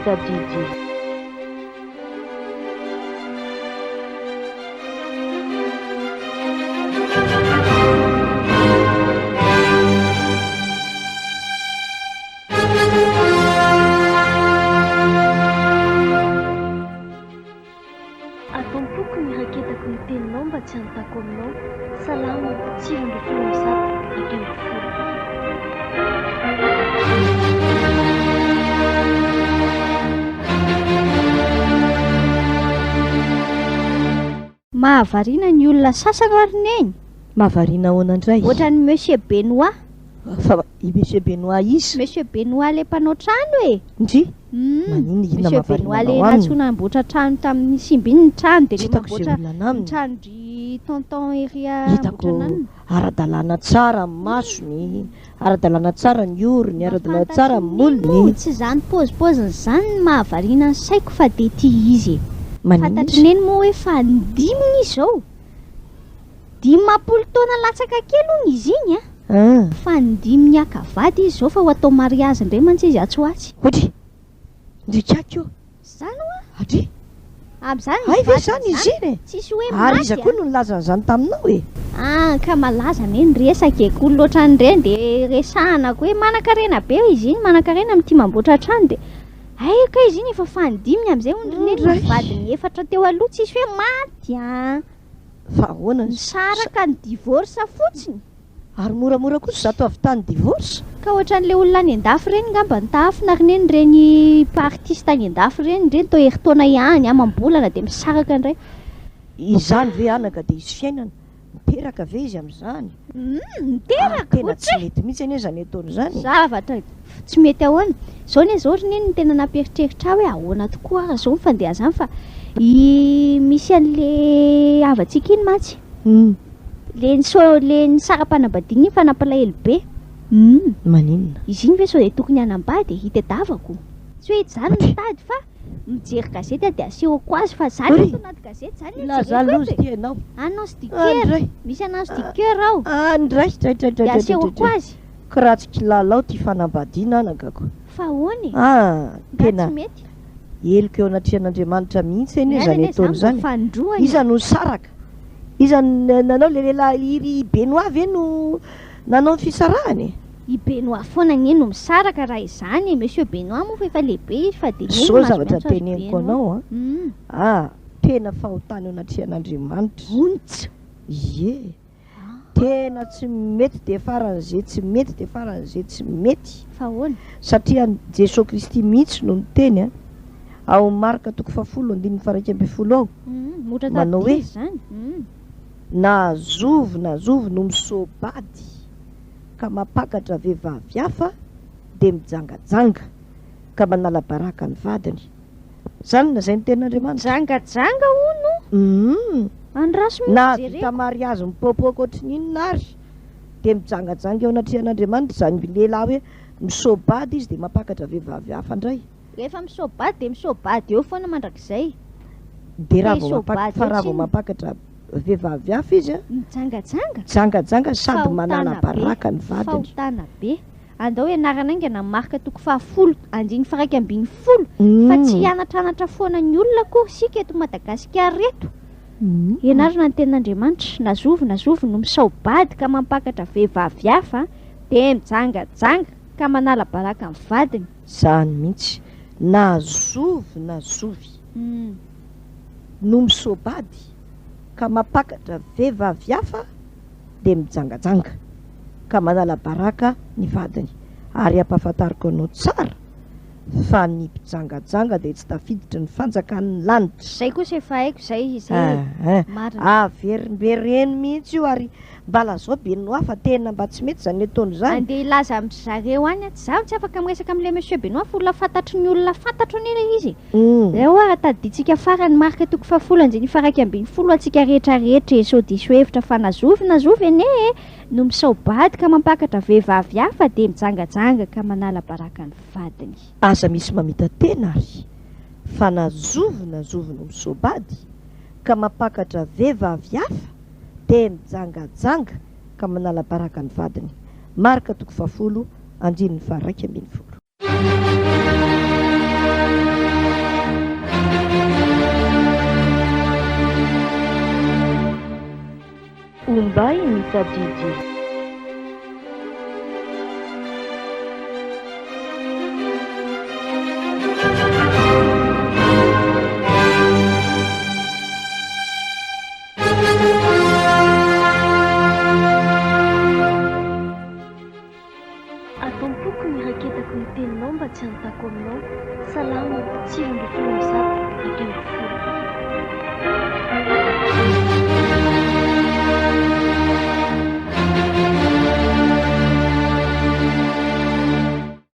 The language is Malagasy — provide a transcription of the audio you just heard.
dadidi. Ataompoko ny raketako ny teninao mba tsy hanontako aminao. Salama, tsiro ny folo zato, ity folo. Mahavariana ny olona sasany arineny. Mahavariana ahoana indray? Ohatran'ny Monsieur Benoît. Fa i Monsieur Benoît izy? Monsieur Benoît le mpanao trano e. Ndry? Manino inona Monsieur Benoît le mahavariana natsona namboatra trano tamin'ny simby iny ny trano dia le Hitako mamboatra izay olana aminy. trano-dry tonton eria Hitako ara-dalàna tsara ny masony, ara-dalàna tsara ny orony, ara-dalàna tsara ny molony. Tsy zany pôzipôziny zany ny mahavariana ny saiko fa dia ity izy. Manino Fantatry neny moa hoe fa ndiminy izao. 10 taona latsaka kely hono izy iny a. Fa ndimy akavady izy zao fa ho atao mariazy indray mantsy izy atsoatsy. Ohatry? Ndrikako io? Zany hoa? Atry? Amin'izany Ay ve zany izy iny e? Tsisy hoe Ary maty iza koa no nilazana izany taminao e? ka malaza neny resaka e koa loatra an'ireny dia resahanako hoe manan-karena be izy iny, manan-karena amin'ny tia mamboatra trano dia ka izy iny efa fandiminy amin'izay ondrineny vadiny 4 teo aloha tsisy hoe maty a. Fa ahoana nisaraka ny divorce fotsiny. Ary moramora kosa zato avy tany divorce. Ka ohatran'ilay olona any an-dafy reny ngamba nitafina reny reny artiste any an-dafy reny to herintaona ihany amam-bolana dia misaraka indray. Izany ve anaka dia izy fiainana? Miteraka ve izy amin'izany? Miteraka tena tsy mety mihitsy anie izany ataony izany. Zavatra tsy mety ahoana. Zao ne zao ohatrany ny tena namperitreritra hoe ahoana tokoa ary zao mifandeha zany fa misy an'le havantsika iny matsy. Le ny sara-panambadiana iny fa nampalahelo be. Maninona? Izy iny ve sao dia tokony hanambady hitadiavako. Tsy hoe zany mitady fa mijery gazety dia asehoko azy fa zany ato anaty gazety zany laza lozy ty ianao. Anao sticker. Misy anao sticker ao. Ndray dia asehoko azy. Karaha tsy kilalao ty fanambadiana anakako. Fa ahoany? Tena tsy mety. Eloko eo anatrehan'Andriamanitra mihitsy eny izany ataony zany. Fandroana. Iza no saraka? Iza nanao le lehilahy iry Benoît ve no nanao ny fisarahany? I Benoît foana ny no misaraka raha izany. Monsieur Benoît moa fa efa lehibe izy fa dia zao zavatra teneniko anao tena fahotany eo anatrehan'Andriamanitra. Ontsy. Ie. Tena tsy mety dia faran'izay tsy mety dia faran'izay tsy mety. Fa ahoana? Satria Jesosy Kristy mihitsy no niteny ao Marka 10:12 ao. Manao hoe na zovo no misobady ka mapakatra vehivavy hafa dia mijangajanga ka manala baraka ny vadiny. Zany na izay ny tenin'Andriamanitra. Jangajanga hono. Andraso na vita mariazy mipôpôka ohatrin'inona ary dia mijangajanga eo anatrehan'Andriamanitra izany lehilahy hoe misobady izy dia mapakatra vehivavy hafa indray. Rehefa misobady dia misobady eo foana mandrakizay. Dia raha vao mapakatra vehivavy hafa izy jangajanga sady manala baraka ny vadiny. Fahotana be. Andao ianarana aingana marika 10 andiny faraika ambiny folo fa tsy hianatranatra foana ny olona koa sika eto Madagasikara reto. Ianarana ny tenin'Andriamanitra nazovo no misobady ka mampakatra vehivavy hafa dia mijangajanga ka manala baraka ny vadiny. Zany mihitsy nazovy no misobady ka mampakatra vehivavy hafa dia mijangajanga ka manala baraka ny vadiny. Ary ampahafantariko anao tsara fa ny mpijangajanga dia tsy tafiditra ny fanjakan'ny lanitra. Zay kosa efa haiko zay averimbereny mihitsy io ary mbala zao Benoît fa tena mba tsy mety zany ataony zany. Andeha ilaza amin'zareo any tsy zaho tsy afaka miresaka amin'ilay Monsieur Benoît fa olona fantatry ny olona fantatro nila izy. Zay hoa tadiditsika farany marika 10 andiny faraika ambiny folo atsika rehetrarehetra sao diso hevitra fa nazovy ene no misobady ka mampakatra vehivavy hafa dia mijangajanga ka manala baraka ny vadiny. Aza misy mamita tena ary fa nazovy no misobady ka mampakatra vehivavy hafa dia mijangajanga ka manala baraka ny vadiny. Marika 10 andiny faraika ambiny folo. tadidy. Ataompoko ny raketako ny teninao mba tsy hanontako aminao. Salama 6 ambin'ny folo amin'ny zato 20 folo.